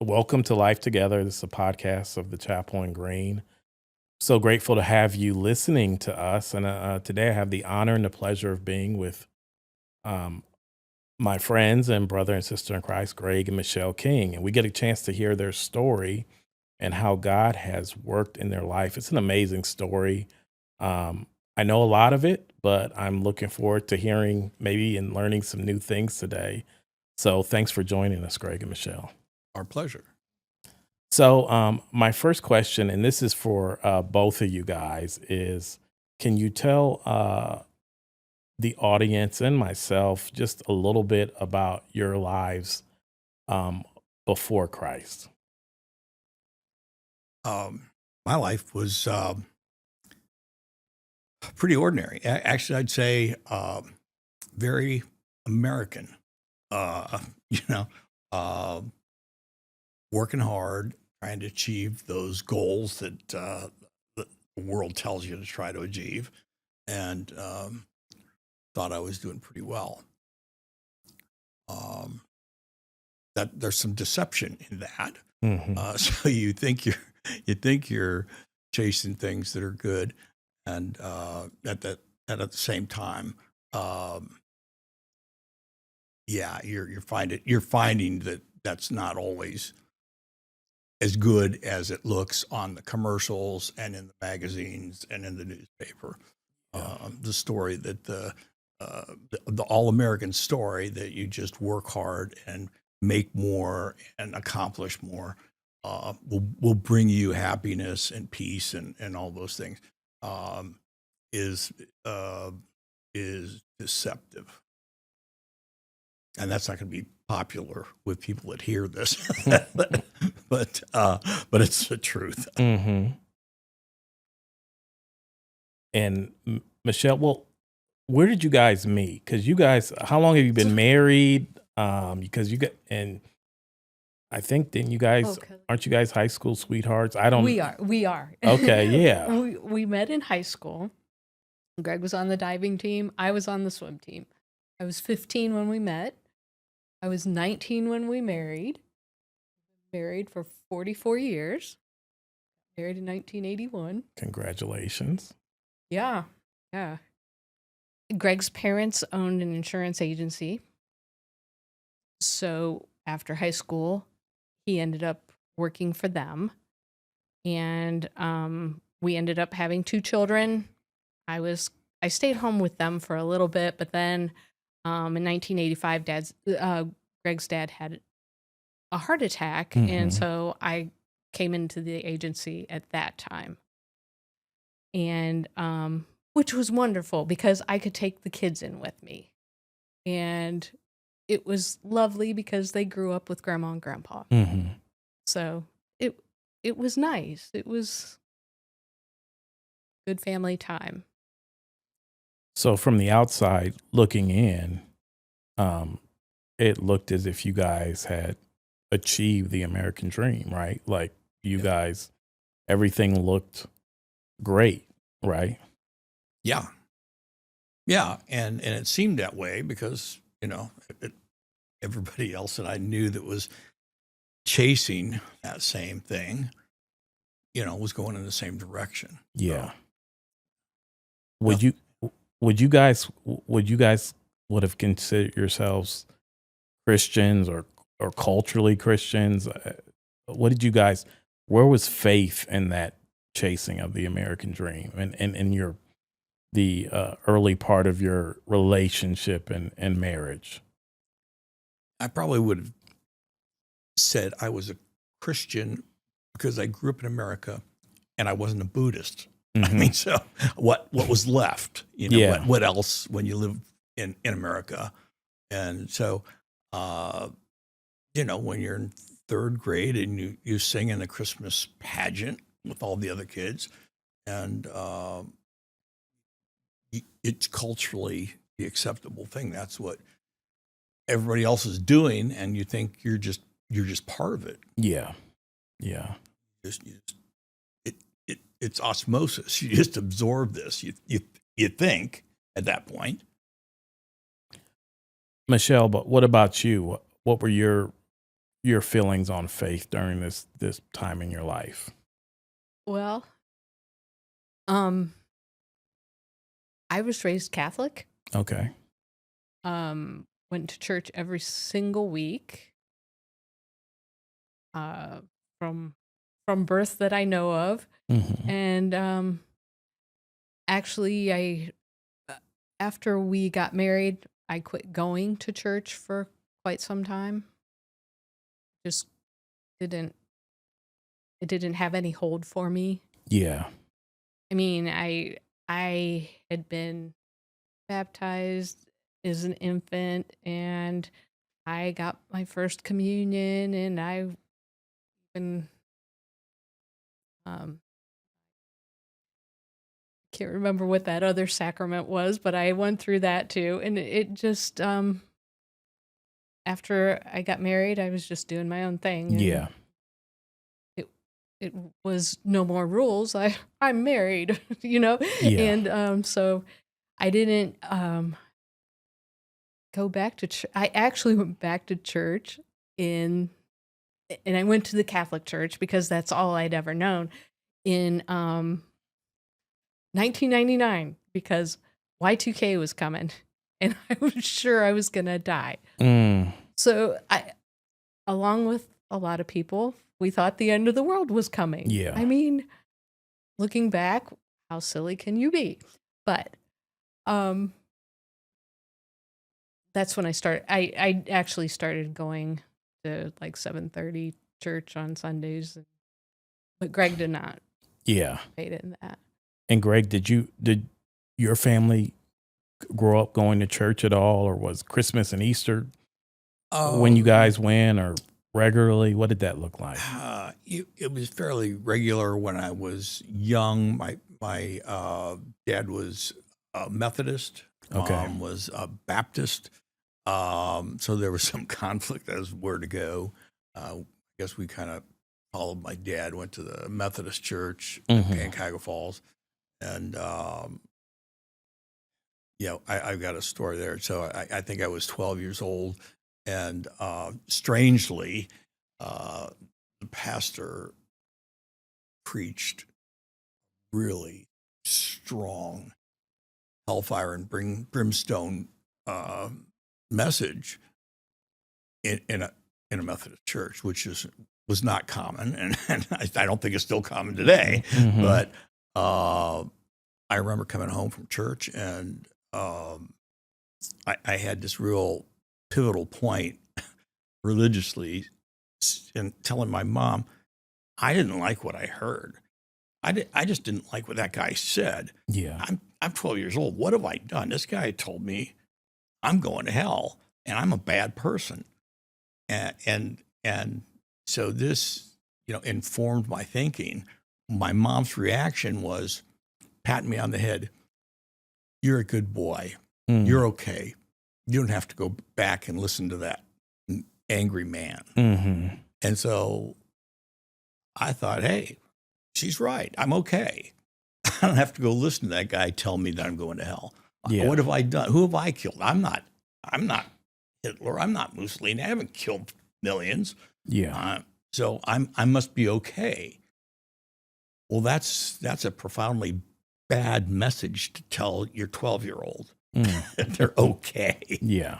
Welcome to Life Together. This is a podcast of the Chapel and Green. So grateful to have you listening to us. And today I have the honor and the pleasure of being with um, my friends and brother and sister in Christ, Greg and Michelle King. And we get a chance to hear their story and how God has worked in their life. It's an amazing story. Um, I know a lot of it, but I'm looking forward to hearing maybe and learning some new things today. So thanks for joining us, Greg and Michelle. Our pleasure. So, my first question, and this is for both of you guys, is can you tell the audience and myself just a little bit about your lives um, before Christ? My life was pretty ordinary. Actually, I'd say very American. Uh, you know, uh, working hard, trying to achieve those goals that the world tells you to try to achieve, and thought I was doing pretty well. Um, that there's some deception in that. Hmm. So you think you're chasing things that are good, and at the same time, um, yeah, you're finding that that's not always as good as it looks on the commercials and in the magazines and in the newspaper. Yeah. The story that the all American story that you just work hard and make more and accomplish more will bring you happiness and peace and all those things um, is uh, is deceptive, and that's not going to be popular with people that hear this, but but it's the truth. Hmm. And Michelle, well, where did you guys meet? Because you guys, how long have you been married? Because you got, and I think then you guys, Okay. aren't you guys high school sweethearts? I don't. We are. Okay, yeah. we met in high school. Greg was on the diving team. I was on the swim team. I was 15 when we met. I was 19 when we married. Married for 44 years. Married in 1981. Congratulations. Yeah. Yeah. Greg's parents owned an insurance agency. So after high school, he ended up working for them. And we ended up having two children. I stayed home with them for a little bit, but then in 1985, Greg's dad had a heart attack, and Mhm. so I came into the agency at that time, and which was wonderful because I could take the kids in with me, and it was lovely because they grew up with grandma and grandpa, Mhm. so it it was nice. It was good family time. So from the outside looking in, um, it looked as if you guys had achieved the American dream, right? Like you Yeah, guys, everything looked great, right? yeah, yeah, and it seemed that way because everybody else that I knew that was chasing that same thing, was going in the same direction. Yeah. So Would you nothing. would you guys would have considered yourselves Christians or culturally Christians? What did you guys? Where was faith in that chasing of the American dream, and in your the early part of your relationship and marriage? I probably would have said I was a Christian because I grew up in America and I wasn't a Buddhist. I Hmm. mean, so what was left? Yeah. What else when you live in America? And so, uh, when you're in third grade and you sing in a Christmas pageant with all the other kids, and it's culturally the acceptable thing. That's what everybody else is doing, and you think you're just part of it. Yeah. Yeah. You just it's osmosis. You just absorb this. You think at that point. Michelle, but what about you? What were your your feelings on faith during this time in your life? Well, um, I was raised Catholic. Okay. Went to church every single week. Uh, from birth that I know of, Hmm. and actually, uh, after we got married, I quit going to church for quite some time. Just didn't it didn't have any hold for me. Yeah. I mean, I had been baptized as an infant, and I got my first communion, and I even um can't remember what that other sacrament was, but I went through that too. And it just after I got married, I was just doing my own thing, and Yeah. it it was no more rules. I'm married, you know, Yeah. and so I didn't go back to church. I actually went back to church in, and I went to the Catholic church because that's all I'd ever known in 1999 because Y2K was coming and I was sure I was going to die. Mm. So along with a lot of people, we thought the end of the world was coming. Yeah. I mean, looking back, how silly can you be? But um, that's when I actually started going to like 7:30 church on Sundays, but Greg did not Yeah. participate in that. And Greg, did your family grow up going to church at all, or was Christmas and Easter when you Oh, guys went, or regularly? What did that look like? it was fairly regular when I was young. My dad was a Methodist, Okay. mom was a Baptist, so there was some conflict as where to go. I guess we kind of followed my dad, went to the Methodist church in Hmm. Pancagua Falls, and I've got a story there. So I think I was 12 years old, and strangely, uh, the pastor preached really strong hellfire and brimstone uh, message in a Methodist church, which was not common, and I don't think it's still common today. Hmm. But I remember coming home from church, and I had this real pivotal point religiously, and telling my mom I didn't like what I heard. I just didn't like what that guy said. Yeah. I'm 12 years old. What have I done? This guy told me I'm going to hell and I'm a bad person. And so this, informed my thinking. My mom's reaction was patting me on the head. You're a good boy. Mm. You're okay. You don't have to go back and listen to that angry man. Hmm. And so I thought, hey, she's right. I'm okay. I don't have to go listen to that guy tell me that I'm going to hell. Yeah. What have I done? Who have I killed? I'm not Hitler. I'm not Mussolini. I haven't killed millions. Yeah. So I must be okay. Well, that's a profoundly bad message to tell your 12-year-old. Mm. They're okay. Yeah.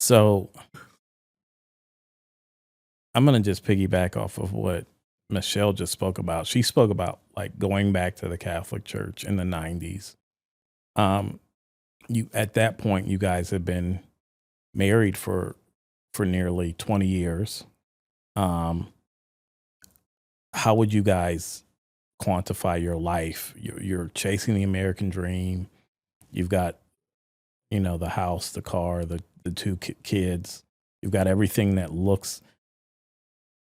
So I'm going to just piggyback off of what Michelle just spoke about. She spoke about like going back to the Catholic Church in the 90s. You at that point, you guys had been married for nearly 20 years. How would you guys quantify your life? You're chasing the American dream. You've got, the house, the car, the two kids. You've got everything that looks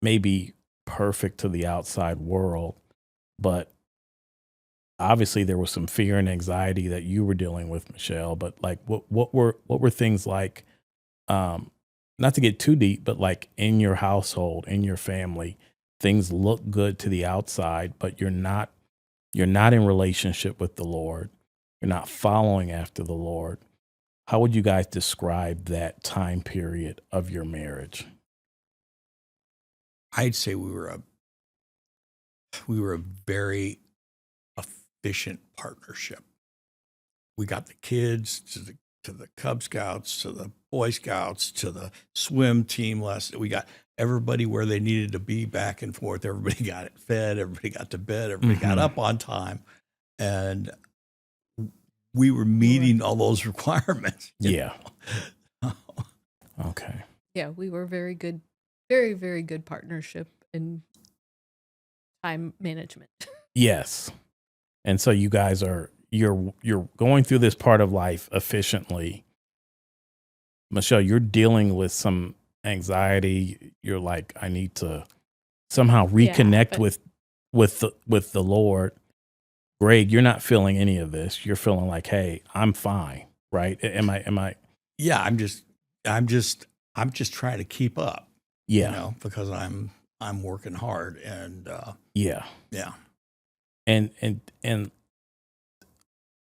maybe perfect to the outside world, but obviously there was some fear and anxiety that you were dealing with, Michelle. But like, what were things like? Not to get too deep, but like in your household, in your family, things look good to the outside, but you're not in relationship with the Lord. You're not following after the Lord. how would you guys describe that time period of your marriage? I'd say we were a very efficient partnership. We got the kids to the Cub Scouts, to the Boy Scouts, to the swim team lesson. We got everybody where they needed to be, back and forth. Everybody got it fed. Everybody got to bed. Everybody got Mhm. up on time, and we were meeting all those requirements. Yeah. Okay. Yeah, we were very good, very, very good partnership in time management. Yes. And so you guys you're going through this part of life efficiently. Michelle, you're dealing with some anxiety. You're like, I need to somehow Yeah, reconnect but with the Lord. Greg, you're not feeling any of this. You're feeling like, hey, I'm fine, right? Am I Yeah, I'm just trying to keep up, yeah. because I'm working hard, and Yeah. yeah. And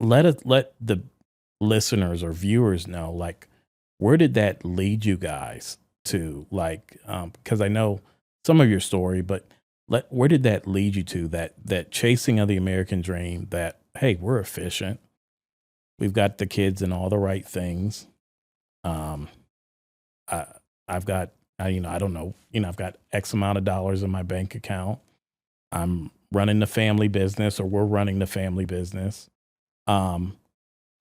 let the listeners or viewers know, like, where did that lead you guys to? Like, because I know some of your story, but where did that lead you to? That chasing of the American dream. That, hey, we're efficient. We've got the kids and all the right things. Um, I, I've got, I don't know, I've got X amount of dollars in my bank account. I'm running the family business, or we're running the family business. Um,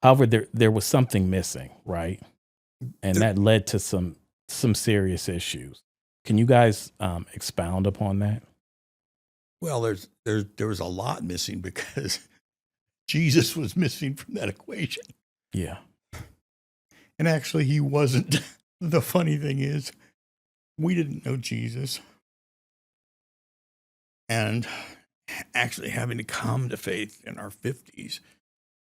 However, there was something missing, right? And There, that led to some serious issues. Can you guys expound upon that? well, there was a lot missing, because Jesus was missing from that equation, Yeah. and actually he wasn't. The funny thing is, we didn't know Jesus, and actually having to come to faith in our 50s,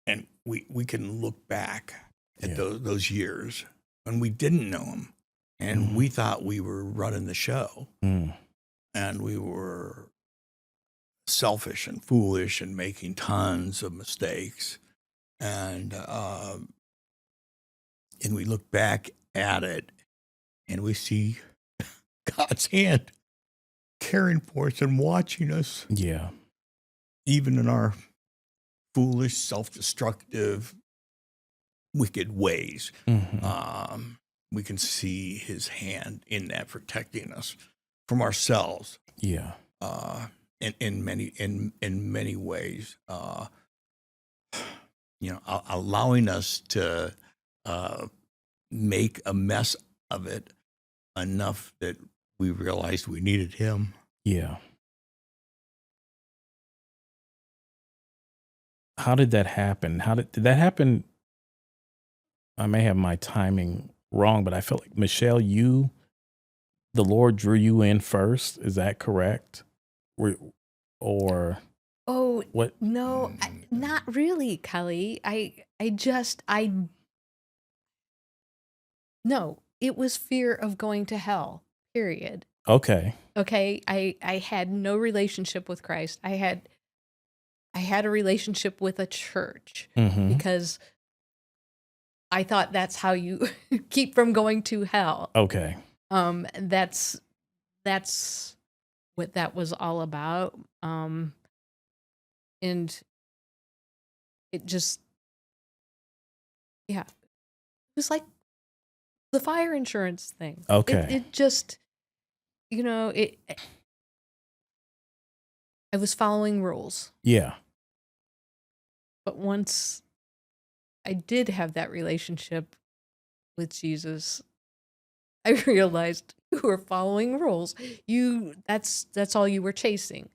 and we can look back at Yeah. those years when we didn't know him, and Mhm. we thought we were running the show, Mm. and we were selfish and foolish and making tons of mistakes, and we look back at it, and we see God's hand caring for us and watching us, Yeah. even in our foolish, self-destructive, wicked ways. Hmm. We can see His hand in that, protecting us from ourselves, Yeah. in many ways. Allowing us to make a mess of it enough that we realized we needed Him. Yeah. How did that happen? Did that happen? I may have my timing wrong, but I feel like, Michelle, the Lord drew you in first. Is that correct? Were- Or oh what? no, not really, Kelly. I no, it was fear of going to hell. Period. Okay. Okay, I had no relationship with Christ. I had a relationship with a church Hmm. because I thought that's how you keep from going to hell. Okay. That's what that was all about. And it just, yeah, it was like the fire insurance thing. It Okay. it just, it. I was following rules, Yeah. but once I did have that relationship with Jesus, I realized you were following rules. That's all you were chasing.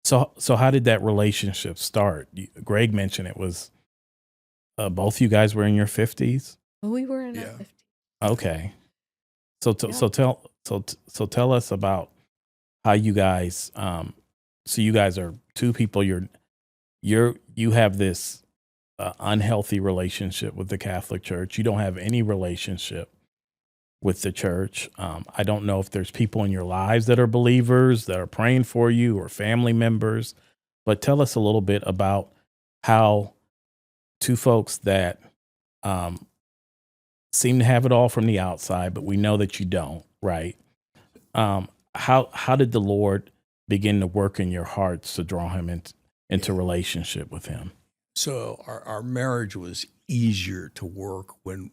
So how did that relationship start? Greg mentioned it was both you guys were in your 50s. But we were in our Yeah. 50s. Okay. So t- Yep. so tell so tell us about how you guys so you guys are two people, you have this unhealthy relationship with the Catholic Church. You don't have any relationship with the church. I don't know if there's people in your lives that are believers that are praying for you, or family members, but tell us a little bit about how two folks that um, seem to have it all from the outside, but we know that you don't, right? How did the Lord begin to work in your hearts to draw him into relationship with him? So our marriage was easier to work when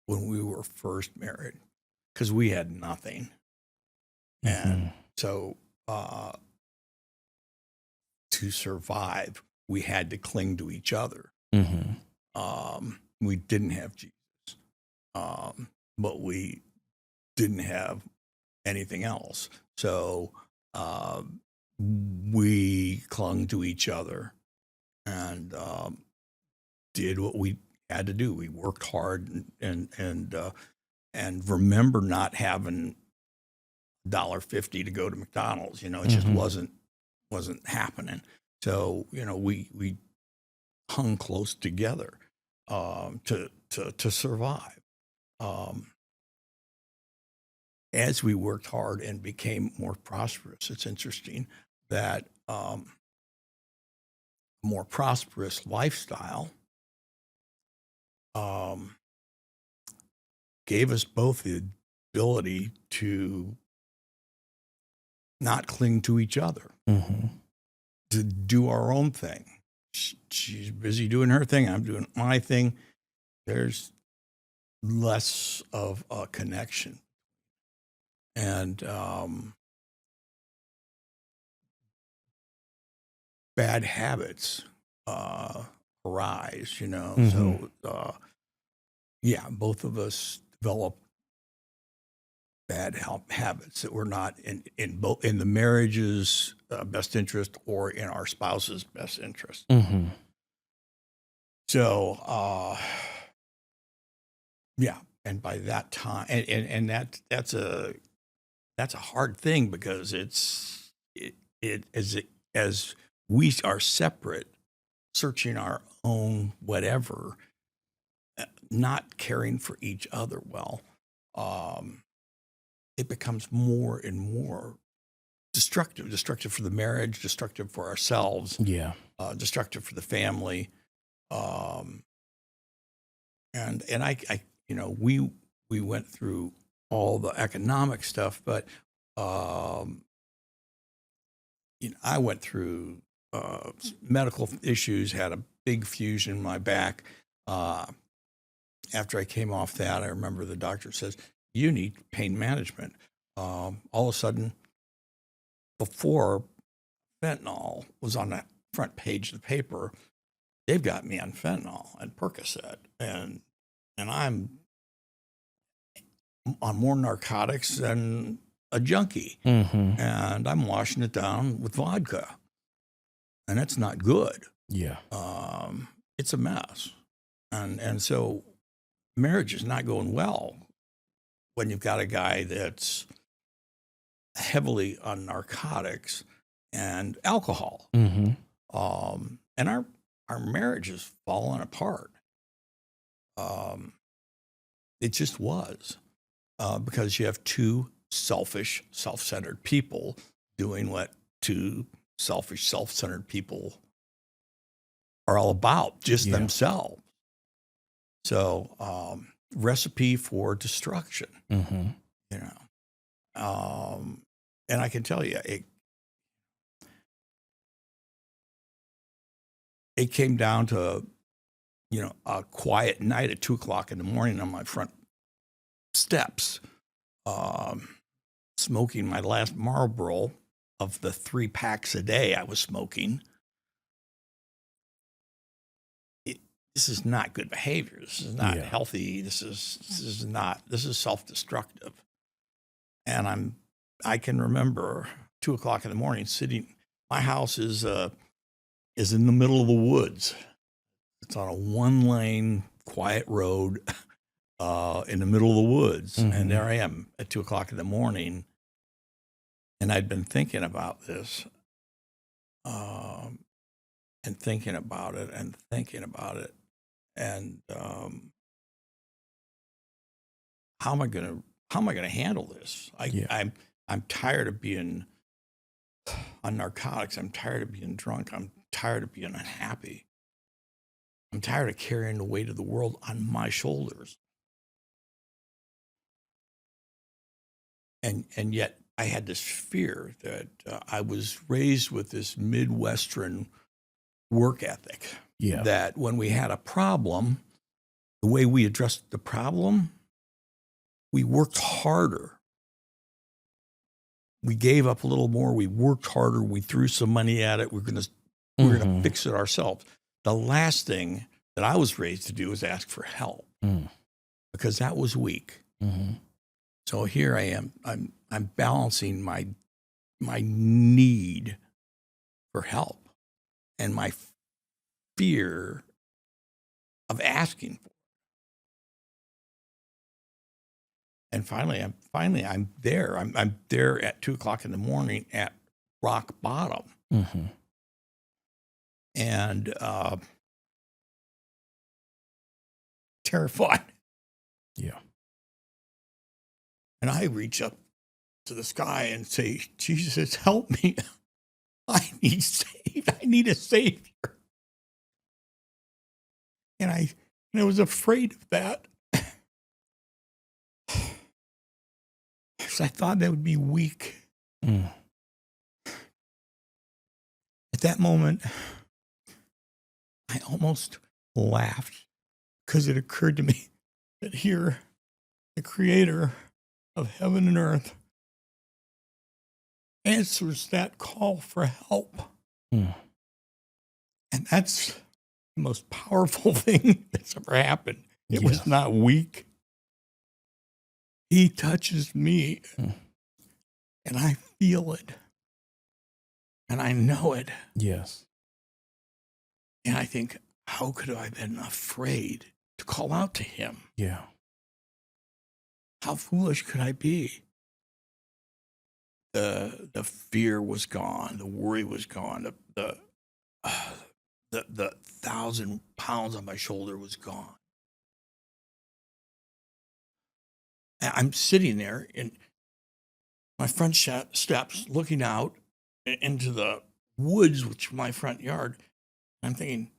we were first married because we had nothing. And Mhm. so to survive, we had to cling to each other. Mhm. We didn't have Jesus, but we didn't have anything else. So we clung to each other and did what we had to do. We worked hard and remember not having $1.50 to go to McDonald's. It just Mhm. wasn't happening. So we hung close together to survive. As we worked hard and became more prosperous, it's interesting that more prosperous lifestyle um, gave us both the ability to not cling to each other, Mhm. to do our own thing. She's busy doing her thing. I'm doing my thing. There's less of a connection. And bad habits arise, Mhm. So, yeah, both of us developed bad habits that were not in the marriage's best interest or in our spouse's best interest. Mhm. So, yeah, and by that time, and that's a hard thing because as we are separate, searching our own whatever, not caring for each other well, um, it becomes more and more destructive for the marriage, destructive for ourselves, Yeah. destructive for the family. Um, and we went through all the economic stuff, but um, I went through medical issues, had a big fusion in my back. Uh, After I came off that, I remember the doctor says, "You need pain management." All of a sudden, before fentanyl was on the front page of the paper, they've got me on fentanyl and Percocet, and I'm on more narcotics than a junkie, Mhm. and I'm washing it down with vodka, and that's not good. Yeah. It's a mess, and so marriage is not going well when you've got a guy that's heavily on narcotics and alcohol. Mhm. And our marriage is falling apart. Um, it just was because you have two selfish, self-centered people doing what two selfish, self-centered people are all about, just Yeah. themselves. So recipe for destruction, Mhm. you know. And I can tell you, it came down to a quiet night at 2 o'clock in the morning on my front steps, um, smoking my last Marlboro of the 3 packs a day I was smoking. This is not good behavior. This is not Yeah. healthy. This is self-destructive. And I can remember 2 o'clock in the morning sitting. My house is in the middle of the woods. It's on a 1-lane quiet road in the middle of the woods. And Mhm. there I am at 2 o'clock in the morning. And I'd been thinking about this um, and thinking about it and thinking about it. And how am I gonna handle this? Yeah. I'm tired of being on narcotics. I'm tired of being drunk. I'm tired of being unhappy. I'm tired of carrying the weight of the world on my shoulders. and yet I had this fear that I was raised with this Midwestern work ethic Yeah. that when we had a problem, the way we addressed the problem, we worked harder. We gave up a little more. We worked harder. We threw some money at it. We're gonna fix it ourselves. The last thing that I was raised to do was ask for help because that was weak. So here I am. I'm balancing my need for help and my fear of asking for it. And finally I'm there. I'm there at 2:00 in the morning at rock bottom. And terrified. Yeah. And I reach up to the sky and say, Jesus, help me. I need saved. I need a savior. And I was afraid of that. Because I thought that would be weak. At that moment, I almost laughed because it occurred to me that here, the creator of heaven and earth answers that call for help. And that's the most powerful thing that's ever happened. It was not weak. He touches me and I feel it and I know it. Yes. And I think, how could I have been afraid to call out to him? Yeah. How foolish could I be? The fear was gone. The worry was gone. The 1,000 pounds on my shoulder was gone. And I'm sitting there in my front steps, looking out into the woods, which is my front yard. I'm thinking,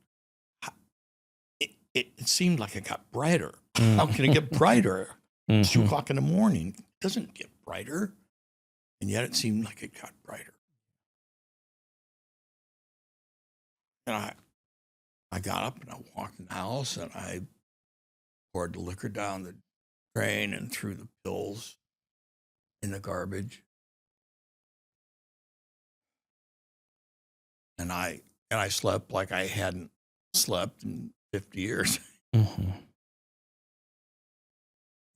it seemed like it got brighter. How can it get brighter? It's 2:00 in the morning. It doesn't get brighter. And yet it seemed like it got brighter. And I got up and I walked in the house and I poured the liquor down the drain and threw the pills in the garbage. And I slept like I hadn't slept in 50 years. And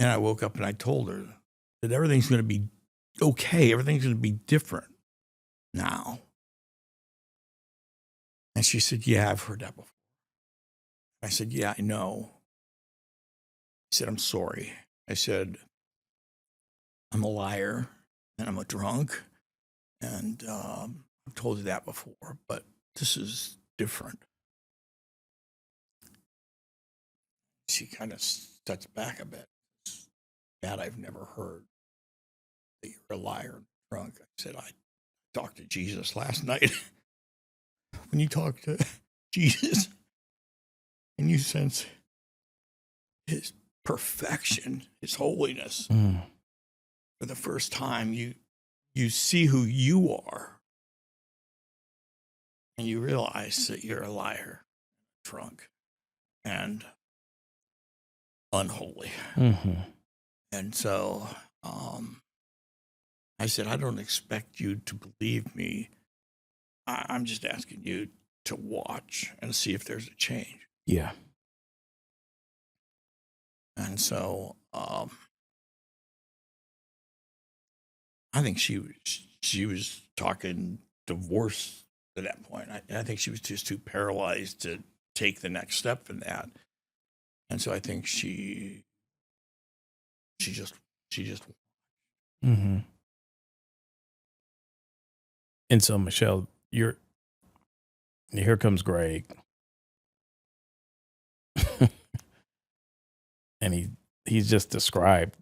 I woke up and I told her that everything's going to be okay. Everything's going to be different now. And she said, yeah, I've heard that before. I said, yeah, I know. I said, I'm sorry. I said, I'm a liar and I'm a drunk. And I've told you that before, but this is different. She kind of steps back a bit. That I've never heard that you're a liar and drunk. I said, I talked to Jesus last night. When you talk to Jesus and you sense his perfection, his holiness, for the first time, you see who you are. And you realize that you're a liar, drunk, and unholy. And so I said, I don't expect you to believe me. I'm just asking you to watch and see if there's a change. Yeah. And so I think she was talking divorce at that point. I think she was just too paralyzed to take the next step in that. And so I think she just And so, Michelle, here comes Greg. And he's just described,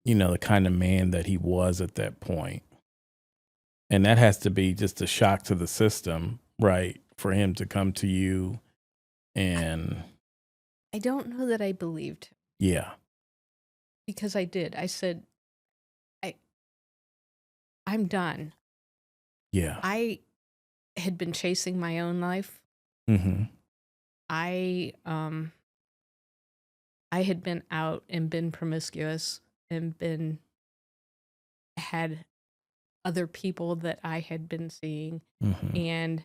the kind of man that he was at that point. And that has to be just a shock to the system, right? For him to come to you and... I don't know that I believed him. Yeah. Because I did. I said, I'm done. Yeah. I had been chasing my own life. Mm-hmm. I I had been out and been promiscuous and been had other people that I had been seeing, Mm-hmm. and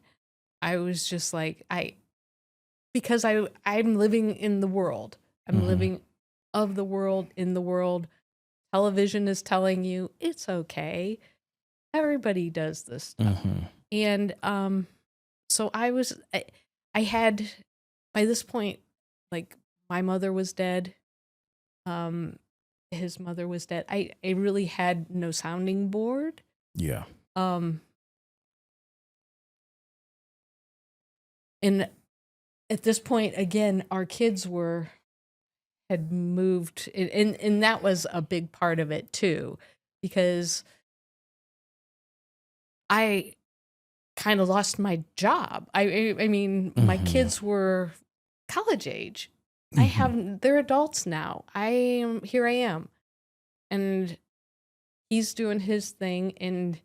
I was just like because I'm living in the world. I'm Mm-hmm. living of the world, in the world. Television is telling you it's okay. Everybody does this stuff. Mm-hmm. And so I had by this point, like, my mother was dead. Um his mother was dead. I really had no sounding board. Yeah. Um and at this point again, our kids had moved, and that was a big part of it too, because I kind of lost my job. I mean, my Mm-hmm. kids were college age. Mm-hmm. They're adults now. Here I am. And he's doing his thing and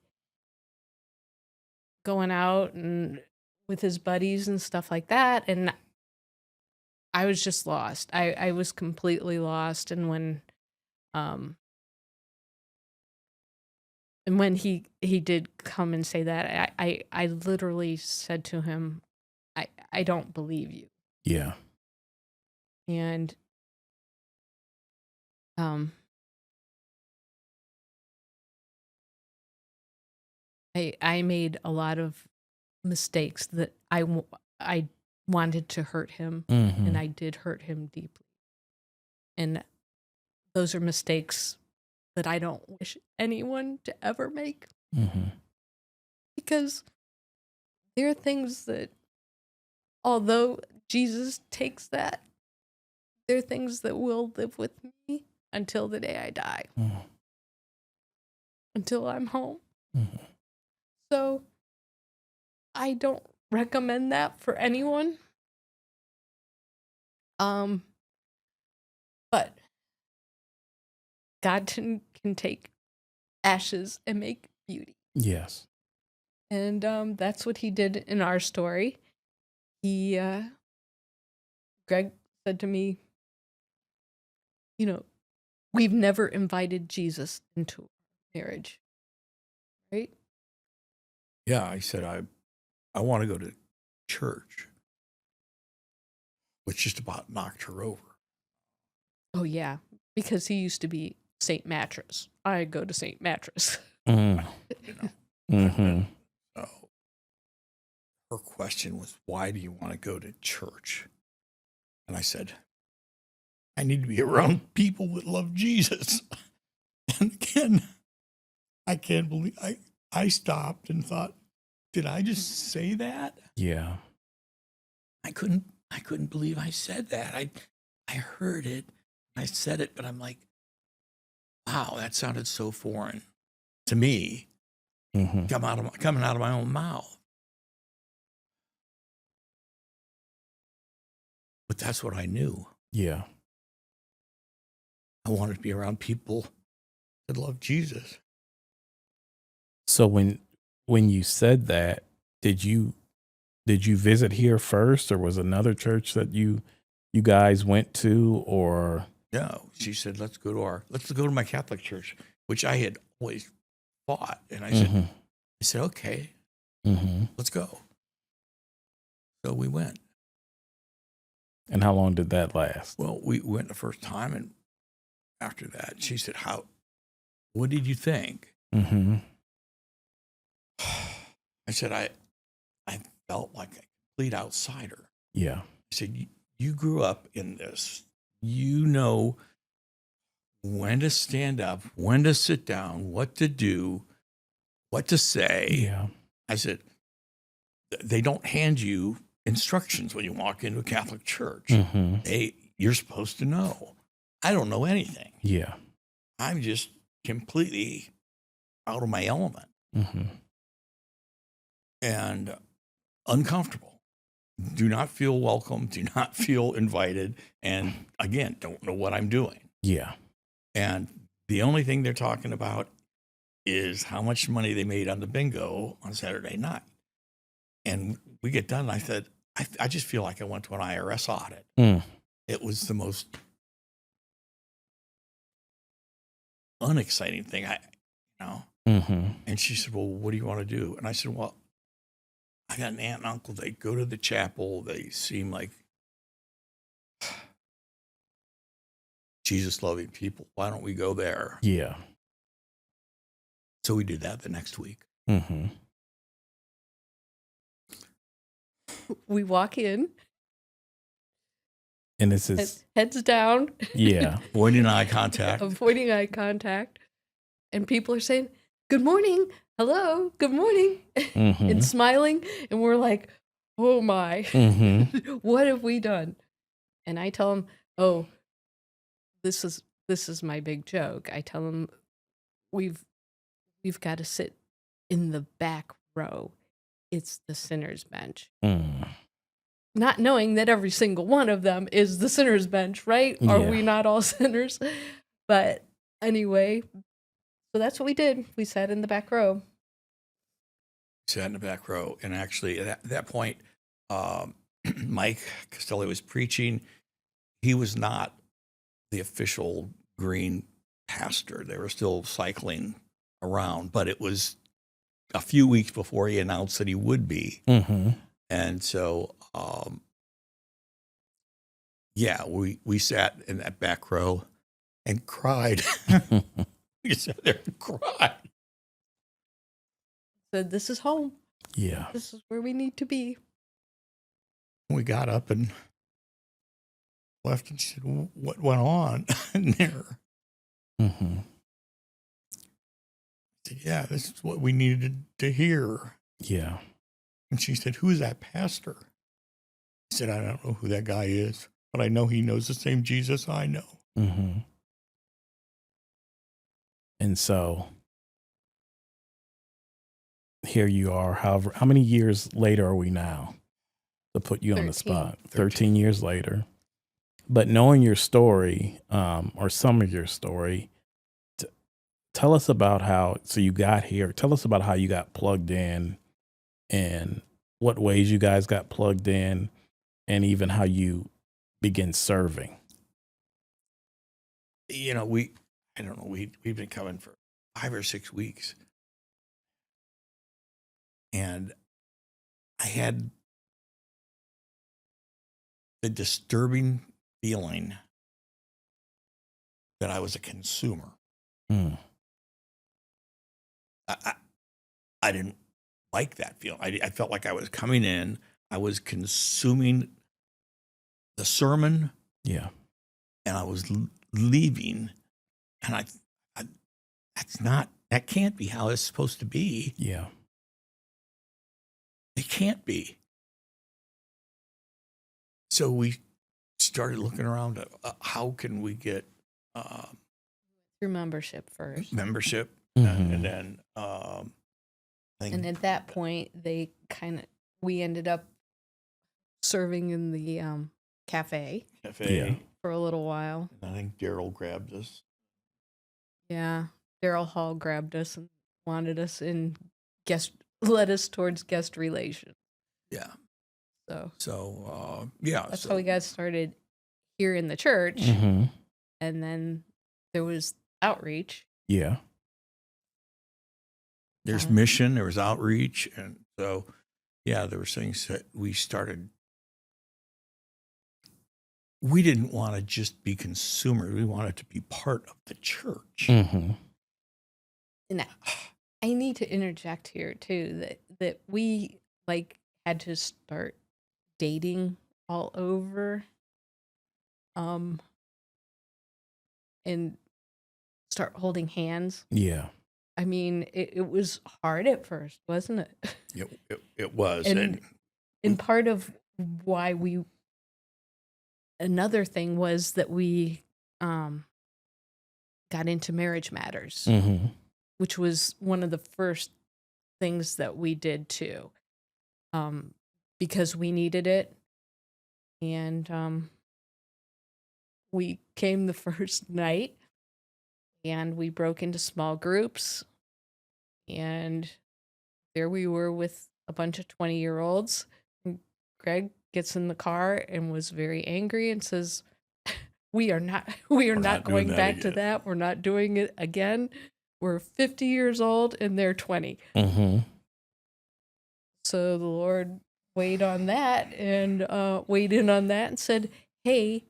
going out and with his buddies and stuff like that. And I was just lost. I was completely lost. Um and when he did come and say that, I literally said to him, I don't believe you. Yeah. And um I made a lot of mistakes that I wanted to hurt him, and Mm-hmm. I did hurt him deeply. And those are mistakes that I don't wish anyone to ever make, Mm-hmm. because there are things that, although Jesus takes that, there are things that will live with me until the day I die, Mm-hmm. until I'm home. Mm-hmm. So I don't recommend that for anyone. Um, but God can take ashes and make beauty. Yes. And that's what he did in our story. He, Greg said to me, you know, we've never invited Jesus into marriage, right? Yeah, I said I want to go to church, which just about knocked her over. Oh, yeah, because he used to be St. Mattress. I go to St. Mattress. Mm. You know, Mm-hmm. so her question was, "Why do you want to go to church?" And I said, "I need to be around people that love Jesus." And again, I can't believe I stopped and thought, "Did I just say that?" Yeah. I couldn't believe I said that. I heard it, I said it, but I'm like, wow, that sounded so foreign to me, Mm-hmm. coming out of my own mouth. But that's what I knew. Yeah. I wanted to be around people that love Jesus. So when you said that, did you visit here first, or was another church that you guys went to, or No, she said, let's go to my Catholic church, which I had always fought. And mm-hmm. I said, okay, Mm-hmm. let's go. So we went. And how long did that last? Well, we went the first time, and after that, she said, what did you think? Mm-hmm. I said, I felt like a complete outsider. Yeah. I said, you grew up in this. You know when to stand up, when to sit down, what to do, what to say. Yeah. I said, they don't hand you instructions when you walk into a Catholic church. Mm-hmm. You're supposed to know. I don't know anything. Yeah. I'm just completely out of my element Mm-hmm. and uncomfortable. Do not feel welcome. Do not feel invited. And again, don't know what I'm doing. Yeah. And the only thing they're talking about is how much money they made on the bingo on Saturday night. And we get done, and I said, I just feel like I went to an IRS audit. Mm. It was the most unexciting thing Mm-hmm. And she said, well, what do you want to do? And I said, well, I got an aunt and uncle. They go to the chapel. They seem like Jesus loving people. Why don't we go there? Yeah. So we did that the next week. Mm-hmm. We walk in, And this is, heads down, yeah. Avoiding eye contact. avoiding eye contact, and people are saying, "Good morning, hello, good morning," Mm-hmm. and smiling, and we're like, "Oh my, Mm-hmm. what have we done?" And I tell them, "Oh, this is my big joke." I tell them, "We've got to sit in the back row. It's the sinner's bench." Mm. Not knowing that every single one of them is the sinner's bench, right? Are Yeah. we not all sinners? But anyway, so that's what we did. We sat in the back row. Sat in the back row. And actually, at that point, Mike Costelli was preaching. He was not the official Green pastor. They were still cycling around, but it was a few weeks before he announced that he would be. Mm-hmm. And so, yeah, we sat in that back row and cried. We sat there and cried. Said, "This is home. Yeah. This is where we need to be." We got up and left, and she said, what went on in there? Mm-hmm. I said, yeah, this is what we needed to hear. Yeah. And she said, who's that pastor? I said, I don't know who that guy is, but I know he knows the same Jesus I know. Mm-hmm. And so here you are. However, how many years later are we now? To put you on the 13. spot. 13 years later. But knowing your story, or some of your story, tell us about how, so you got here. Tell us about how you got plugged in and what ways you guys got plugged in and even how you begin serving. You know, I don't know, we've been coming for 5 or 6 weeks. And I had the disturbing feeling that I was a consumer. Mm. I didn't like that feeling. I felt like I was coming in, I was consuming the sermon, Yeah. and I was leaving. And that can't be how it's supposed to be. Yeah. It can't be. So we started looking around at how can we get Through membership first. membership, Mhm. and then I think And at that point, we ended up serving in the cafe cafe. Yeah. for a little while. And I think Daryl grabbed us. Yeah. Daryl Hall grabbed us and wanted us led us towards guest relation. Yeah. So Yeah. that's so how we got started here in the church. Mm-hmm. And then there was outreach. Yeah. there's mission, there was outreach, and so yeah, there were things that we started. We didn't want to just be consumers. We wanted to be part of the church. Mm-hmm. And I need to interject here too that we had to start dating all over and start holding hands. Yeah. I mean, it was hard at first, wasn't it? It was, And part of why another thing was that we got into marriage matters, Mm-hmm. which was one of the first things that we did too, because we needed it. And we came the first night and we broke into small groups And there we were with a bunch of 20-year-olds. Greg gets in the car and was very angry and says, we are not We're not doing going that back to again. that. We're not doing it again. We're 50 years old and they're 20. Mm-hmm. So the Lord weighed on that and weighed in on that and said, hey,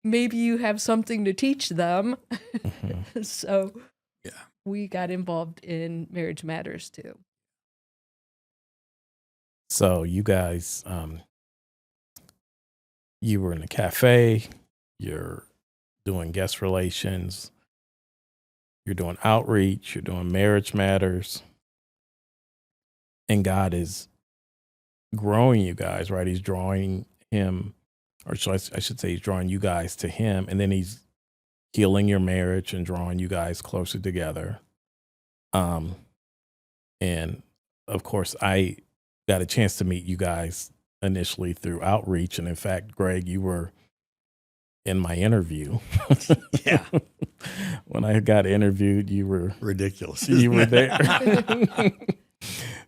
maybe you have something to teach them. Mm-hmm. So Yeah. we got involved in marriage matters too. So you guys, you were in a cafe, you're doing guest relations, you're doing outreach, you're doing marriage matters, and God is growing you guys, right? He's drawing him, or I should say, he's drawing you guys to him, and then he's healing your marriage and drawing you guys closer together. And of course, I got a chance to meet you guys initially through outreach, and in fact, Greg, you were in my interview. Yeah. When I got interviewed, you were Ridiculous. you were isn't it? there.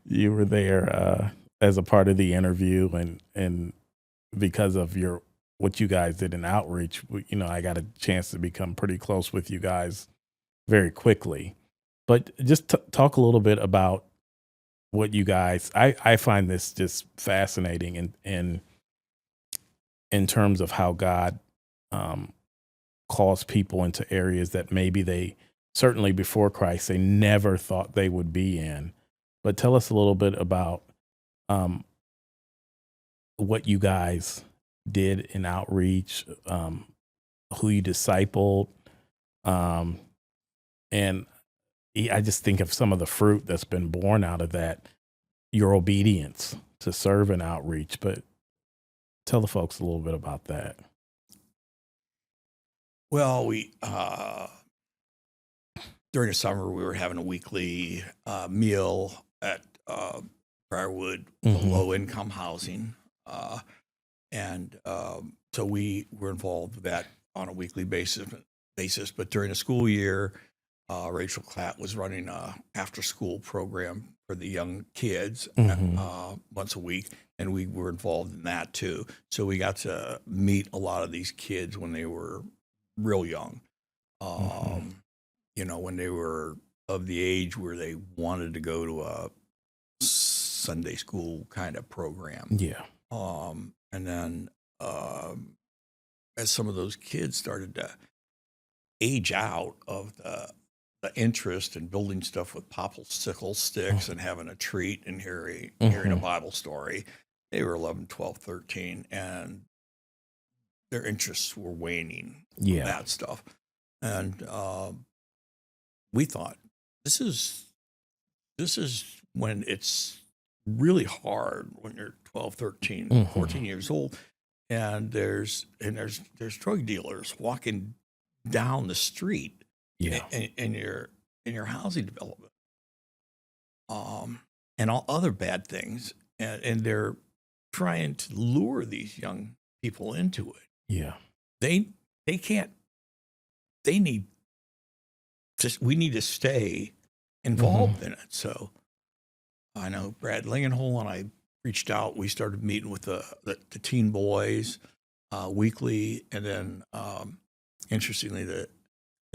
You were there as a part of the interview, and because of what you guys did in outreach, I got a chance to become pretty close with you guys very quickly. But just talk a little bit about what you guys. I find this just fascinating, in terms of how God calls people into areas that maybe they, certainly before Christ, they never thought they would be in. But tell us a little bit about what you guys did in outreach, who you discipled, and I just think of some of the fruit that's been born out of that, your obedience to serve in outreach. But tell the folks a little bit about that. Well, we during the summer we were having a weekly meal at Briarwood, Mhm. low income housing, and so we were involved with that on a weekly basis. But during the school year, Rachel Klatt was running a after school program for the young kids Mhm. once a week, and we were involved in that too. So we got to meet a lot of these kids when they were real young. Mhm. When they were of the age where they wanted to go to a Sunday school kind of program. Yeah. And then as some of those kids started to age out of the interest in building stuff with popsicle sticks and having a treat and hearing a Mhm. Bible story, they were 11, 12, 13, and their interests were waning from Yeah. that stuff. And we thought, this is when it's really hard when you're 12, 13, 14 Mhm. years old, and there's drug dealers walking down the street Yeah. in your housing development, and all other bad things, and they're trying to lure these young people into it. Yeah. They can't. They need we need to stay involved in it. So I know Brad Lingenhole and I reached out. We started meeting with the teen boys weekly, and then interestingly, the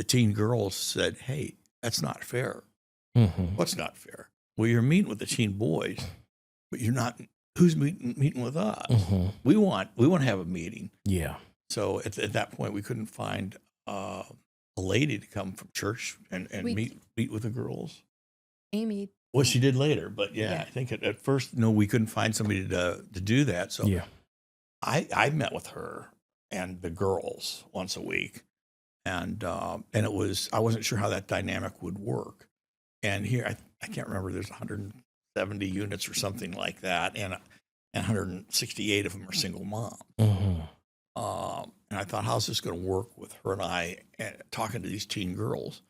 teen girls said, "Hey, that's not fair." Mhm. What's not fair? Well, you're meeting with the teen boys, but you're not. Who's meeting with us? Mhm. We want to have a meeting. Yeah. So at that point, we couldn't find a lady to come from church and We- meet with the girls. Amy. Well, she did later, but yeah, Yeah. I think at first, no, we couldn't find somebody to do that. So Yeah. I met with her and the girls once a week, and it was, I wasn't sure how that dynamic would work. And here I can't remember, there's 170 units or something like that, and 168 of them are single moms. Mhm. And I thought, how's this going to work with her and I talking to these teen girls?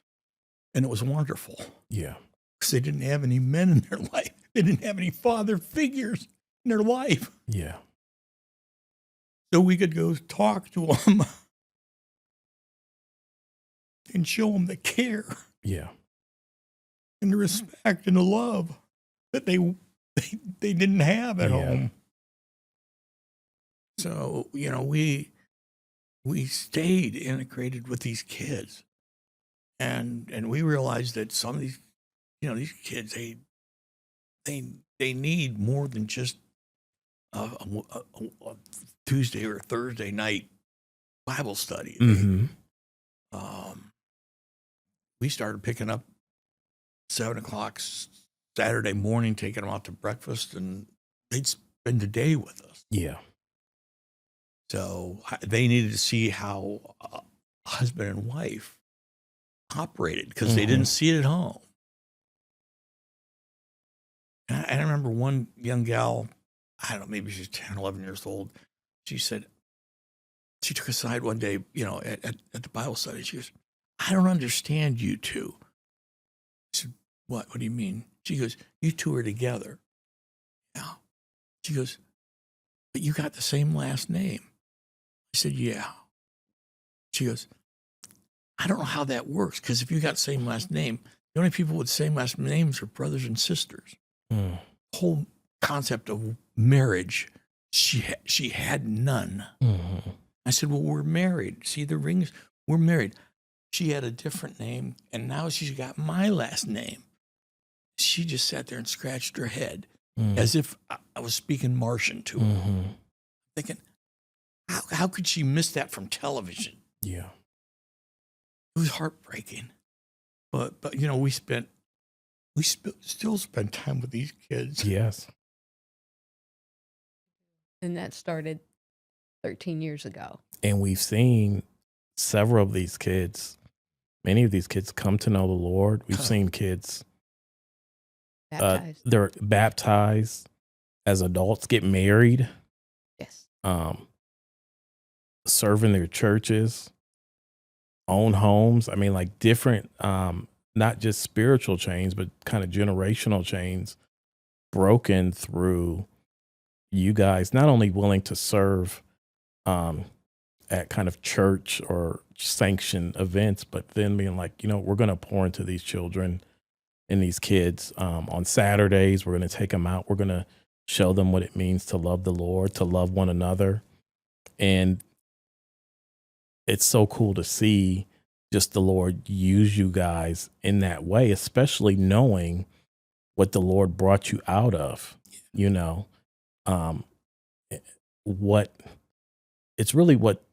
And it was wonderful Yeah. because they didn't have any men in their life. They didn't have any father figures in their life. Yeah. So we could go talk to them and show them the care. Yeah. and the respect and the love that they didn't have at Yeah. home. So, we stayed integrated with these kids, and we realized that some of these kids, they need more than just a Tuesday or Thursday night Bible study. Hmm. Um, we started picking up 7 o'clock Saturday morning, taking them out to breakfast, and they'd spend the day with us. Yeah. So they needed to see how husband and wife operated because they didn't see it at home. And I remember one young gal, I don't know, maybe she's 10, 11 years old. She said, she took us aside one day, at the Bible study. She goes, "I don't understand you two." I said, What do you mean?" She goes, "You two are together." Yeah. She goes, "But you got the same last name." I said, "Yeah." She goes, "I don't know how that works, because if you got the same last name, the only people with the same last names are brothers and sisters." Mm. Whole concept of marriage, she had none. Hmm. I said, "Well, we're married. See the rings? We're married." She had a different name, and now she's got my last name. She just sat there and scratched her head as if I was speaking Martian to her, Hmm. thinking, how could she miss that from television? Yeah. It was heartbreaking. But we still spend time with these kids. Yes. And that started 13 years ago. And we've seen several of these kids, many of these kids come to know the Lord. We've seen kids, Baptized. they're baptized as adults, get married, Yes. serve in their churches, own homes. I mean, like different, not just spiritual chains, but kind of generational chains broken through you guys, not only willing to serve at kind of church or sanctioned events, but then being like, we're going to pour into these children and these kids on Saturdays. We're going to take them out. We're going to show them what it means to love the Lord, to love one another. And it's so cool to see just the Lord use you guys in that way, especially knowing what the Lord brought you out of, um, what it's really what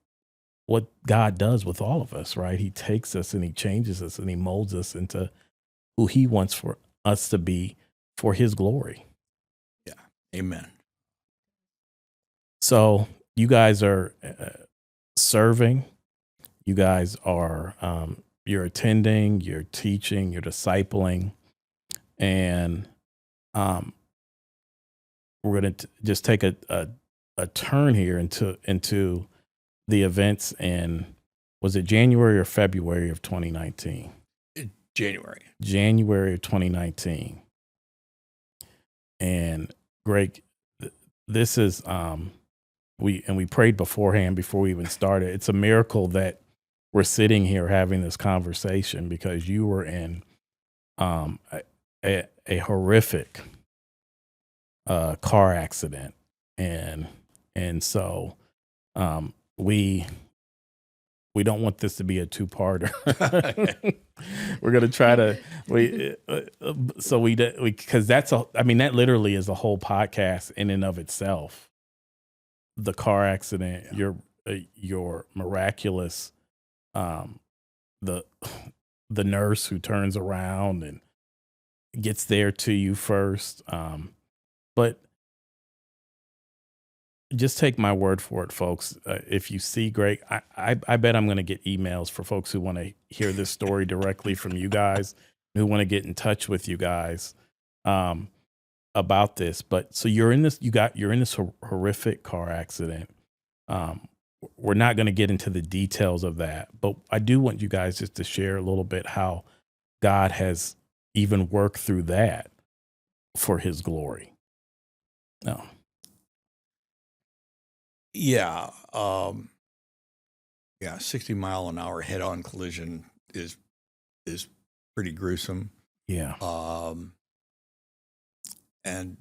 God does with all of us, right? He takes us and he changes us and he molds us into who he wants for us to be for his glory. Yeah. Amen. So you guys are serving, you guys are, you're attending, you're teaching, you're discipling, and we're going to just take a turn here into the events in, was it January or February of 2019? January. January of 2019. And Greg, this is we prayed beforehand before we even started. It's a miracle that we're sitting here having this conversation, because you were in a horrific car accident, and so we don't want this to be a two-parter. We're gonna try to because that literally is a whole podcast in and of itself. The car accident, your miraculous, the nurse who turns around and gets there to you first, but just take my word for it, folks. If you see Greg, I bet I'm going to get emails for folks who want to hear this story directly from you guys, who want to get in touch with you guys about this. But so you're in this horrific car accident. We're not going to get into the details of that, but I do want you guys just to share a little bit how God has even worked through that for his glory. No. Yeah. 60-mile-an-hour head-on collision is pretty gruesome. Yeah. Um, and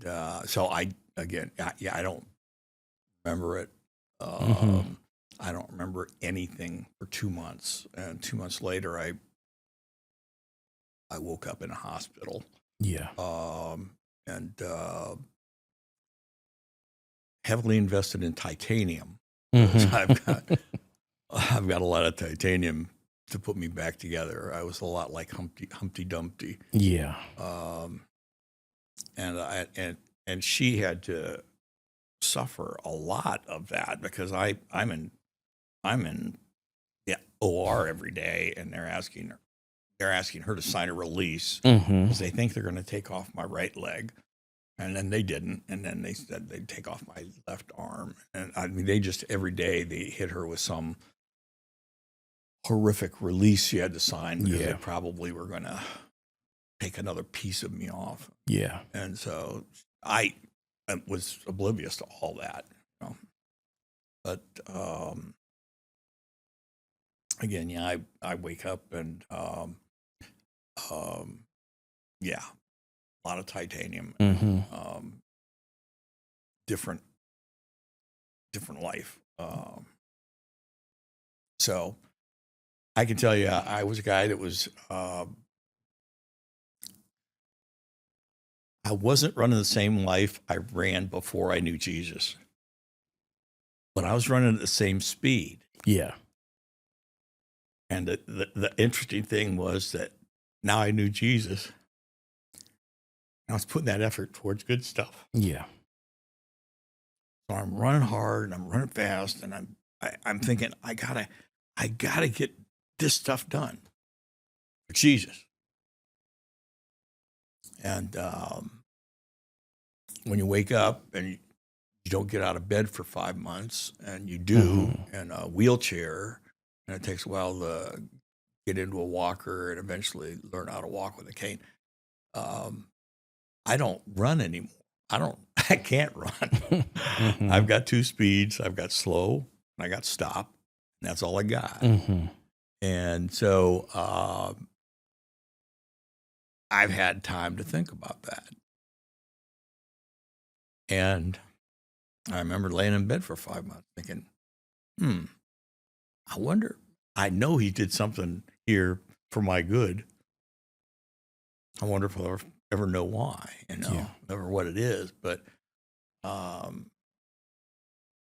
so I don't remember it. Hmm. I don't remember anything for 2 months. And 2 months later, I woke up in a hospital, Yeah. um, and heavily invested in titanium because Hmm. I've got a lot of titanium to put me back together. I was a lot like Humpty Dumpty, Yeah. um, and she had to suffer a lot of that because I'm in the OR every day, and they're asking her to sign a release Hmm. because they think they're going to take off my right leg. And then they didn't. And then they said they'd take off my left arm. And I mean, they just every day they hit her with some horrific release she had to sign because they Yeah. probably were going to take another piece of me off. Yeah. And so I was oblivious to all that. You know? But again, yeah, I wake up and um, yeah, a lot of titanium and Hmm. different life. So I can tell you, I was a guy that was. I wasn't running the same life I ran before I knew Jesus, but I was running at the same speed. Yeah. And the interesting thing was that now I knew Jesus, and I was putting that effort towards good stuff. Yeah. So I'm running hard and I'm running fast, and I'm thinking I gotta get this stuff done for Jesus. And when you wake up and you don't get out of bed for 5 months, and you do Hmm. in a wheelchair, and it takes a while to get into a walker and eventually learn how to walk with a cane. Um, I don't run anymore. I can't run. Hmm. I've got two speeds. I've got slow and I got stop. And that's all I got. Hmm. And so I've had time to think about that. And I remember laying in bed for 5 months thinking, I wonder, I know he did something here for my good. I wonder if I'll ever know why, Yeah. never what it is. But um,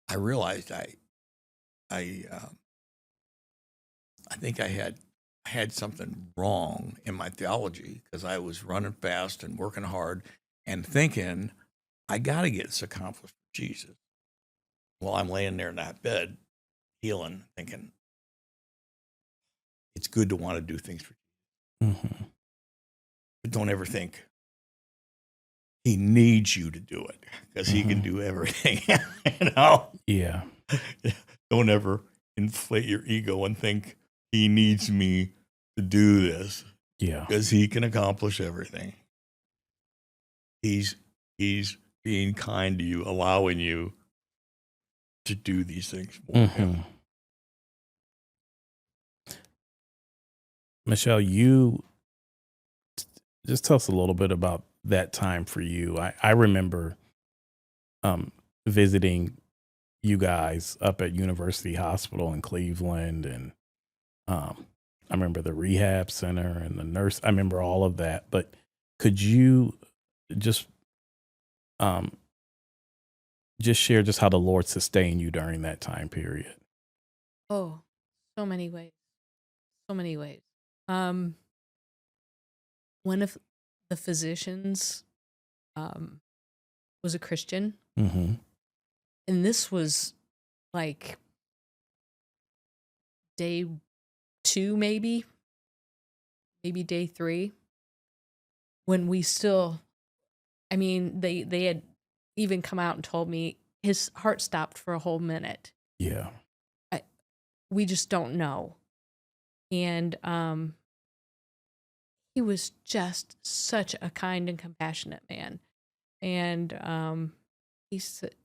I realized I I think I had something wrong in my theology because I was running fast and working hard and thinking I got to get this accomplished for Jesus. While I'm laying there in that bed, healing, thinking it's good to want to do things for Jesus, Hmm. but don't ever think he needs you to do it because he can Hmm. do everything. you know, Yeah. don't ever inflate your ego and think he needs me to do this Yeah. because he can accomplish everything. He's being kind to you, allowing you to do these things for him. Hmm. Michelle, you just tell us a little bit about that time for you. I remember um, visiting you guys up at University Hospital in Cleveland, and um, I remember the rehab center and the nurse. I remember all of that. But could you just um, just share just how the Lord sustained you during that time period? Oh, so many ways. So many ways. Um, one of the physicians um, was a Christian, Hmm. and this was like day two, maybe day three, when we still. I mean, they had even come out and told me his heart stopped for a whole minute. Yeah. I, we just don't know, and he was just such a kind and compassionate man, and he said,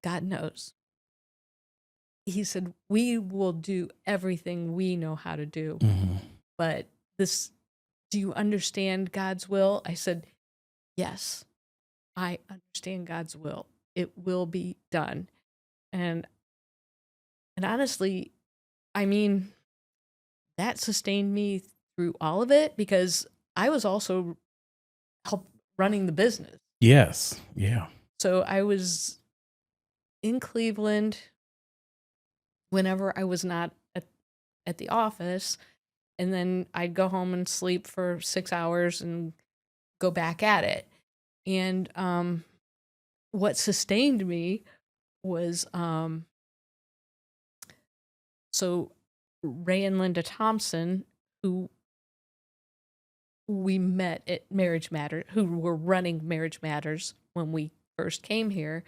God knows. He said, we will do everything we know how to do, Hmm. but this do you understand God's will? I said, yes, I understand God's will. It will be done. And and honestly, I mean, that sustained me through all of it because I was also help running the business. Yes. Yeah. So I was in Cleveland whenever I was not at the office, and then I'd go home and sleep for 6 hours and go back at it. And what sustained me was so Ray and Linda Thompson, who we met at Marriage Matters, who were running Marriage Matters when we first came here,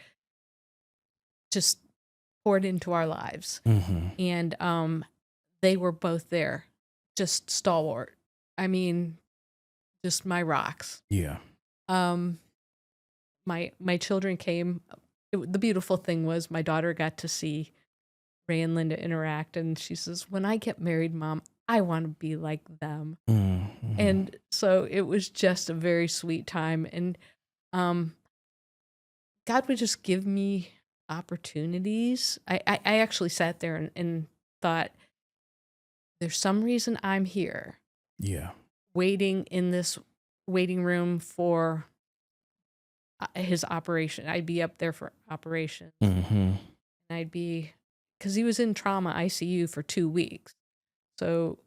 just poured into our lives. Hmm. And they were both there, just stalwart. I mean, just my rocks. Yeah. Um, my children came. The beautiful thing was my daughter got to see Ray and Linda interact, and she says, "When I get married, Mom, I want to be like them." Mm-hmm. And so it was just a very sweet time, and um, God would just give me opportunities. I actually sat there and thought, "There's some reason I'm here, Yeah. waiting in this waiting room for his operation." I'd be up there for operation. Mm-hmm. And I'd be, because he was in trauma ICU for 2 weeks. So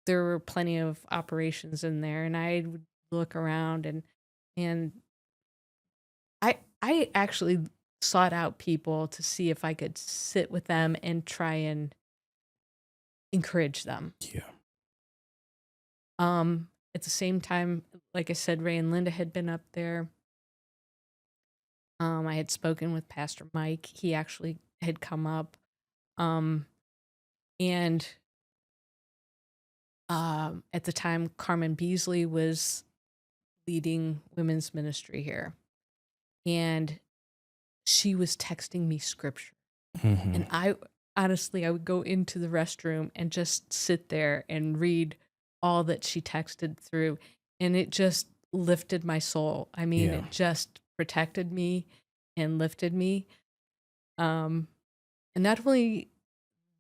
there were plenty of operations in there. And I would look around and I actually sought out people to see if I could sit with them and try and encourage them. Yeah. At the same time, like I said, Ray and Linda had been up there. I had spoken with Pastor Mike. He actually had come up. And at the time, Carmen Beasley was leading women's ministry here. And she was texting me scripture. Mm-hmm. And I honestly, I would go into the restroom and just sit there and read all that she texted through. And it just lifted my soul. I mean, Yeah. it just protected me and lifted me. And not only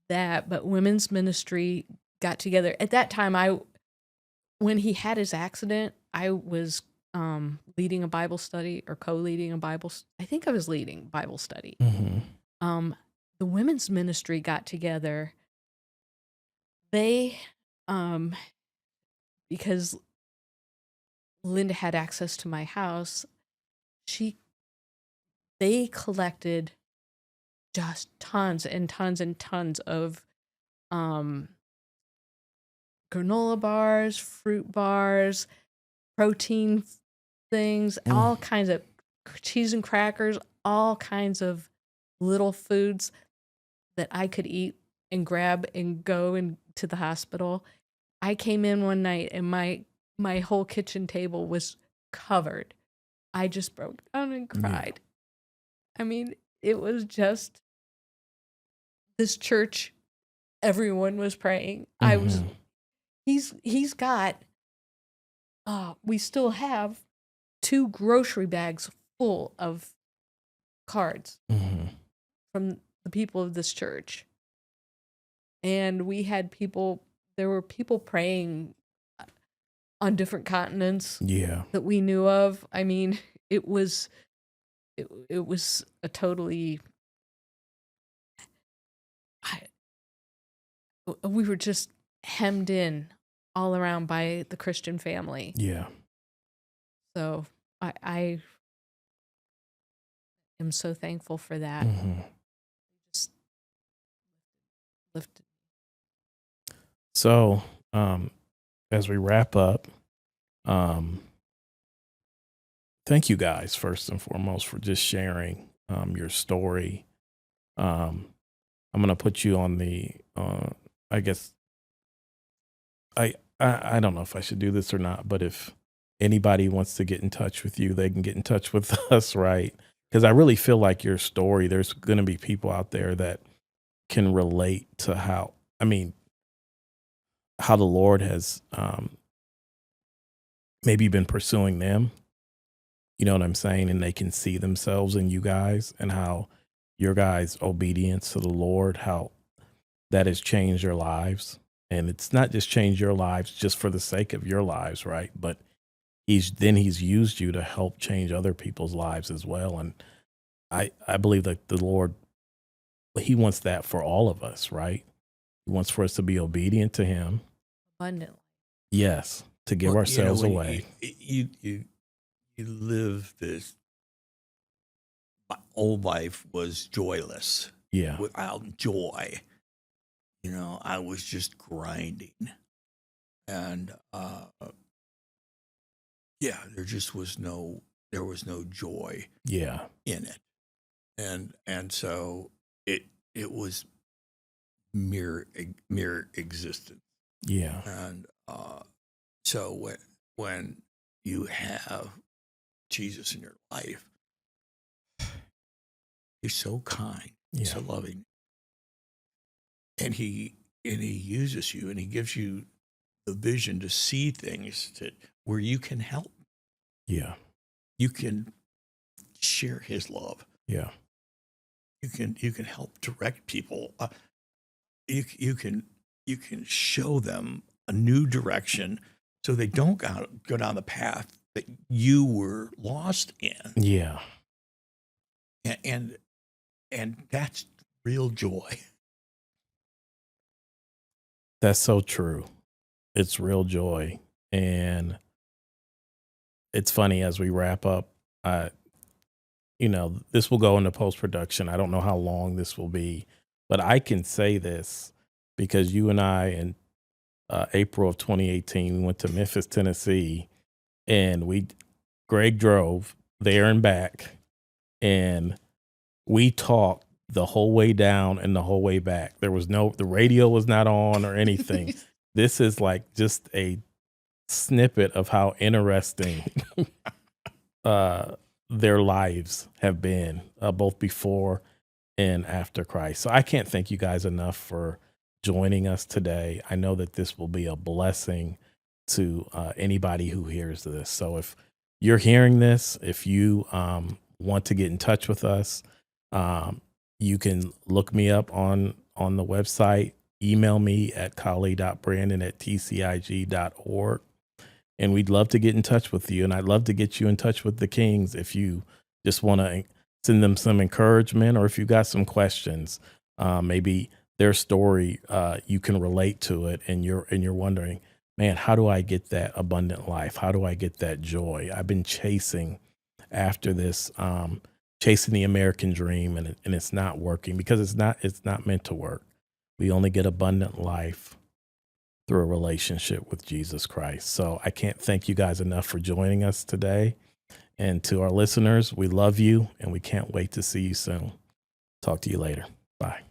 that, but women's ministry got together. At that time, when he had his accident, I was leading a Bible study or co-leading a I think I was leading Bible study. Mm-hmm. The women's ministry got together. They, because Linda had access to my house, they collected just tons and tons and tons of granola bars, fruit bars, protein things, all kinds of cheese and crackers, all kinds of little foods that I could eat and grab and go into the hospital. I came in one night and my whole kitchen table was covered. I just broke down and Yeah. cried. I mean, it was just this church. Everyone was praying. Mm-hmm. He's got, we still have 2 grocery bags full of cards Mm-hmm. from the people of this church. And there were people praying on different continents Yeah. that we knew of. I mean, it was a totally, we were just hemmed in all around by the Christian family. Yeah. So I am so thankful for that. Mm-hmm. Just lifted. So, as we wrap up, thank you guys first and foremost for just sharing your story. I'm gonna put you on the. I guess I don't know if I should do this or not, but if anybody wants to get in touch with you, they can get in touch with us, right? Because I really feel like your story. There's gonna be people out there that can relate to how the Lord has maybe been pursuing them. You know what I'm saying? And they can see themselves in you guys and how your guys' obedience to the Lord, how that has changed your lives. And it's not just changed your lives just for the sake of your lives, right? But he's used you to help change other people's lives as well. And I believe that the Lord, he wants that for all of us, right? He wants for us to be obedient to him. Abundantly. Yes, to give Well, ourselves when away. you live this. My old life was joyless, Yeah, without joy. I was just grinding, and yeah, there was no joy yeah, in it, and so it was mere existence. yeah, And so when you have Jesus in your life, he's so kind, yeah, so loving, and he uses you, and he gives you the vision to see things where you can help, yeah, you can share his love, yeah, you can help direct people, you can show them a new direction so they don't go down the path that you were lost in. yeah. And that's real joy. That's so true. It's real joy. And it's funny as we wrap up, this will go into post production. I don't know how long this will be, but I can say this because you and I in April of 2018, we went to Memphis, Tennessee, and Greg drove there and back, and we talked the whole way down and the whole way back. The radio was not on or anything. This is like just a snippet of how interesting their lives have been, both before and after Christ. So I can't thank you guys enough for joining us today. I know that this will be a blessing to anybody who hears this. So if you're hearing this, if you want to get in touch with us, you can look me up on the website, email me at collie.brandon@tcig.org. And we'd love to get in touch with you. And I'd love to get you in touch with the Kings if you just want to send them some encouragement, or if you got some questions, maybe their story, you can relate to it, and you're wondering, man, how do I get that abundant life? How do I get that joy? I've been chasing after this, chasing the American dream, and it's not working because it's not meant to work. We only get abundant life through a relationship with Jesus Christ. So I can't thank you guys enough for joining us today. And to our listeners, we love you and we can't wait to see you soon. Talk to you later. Bye.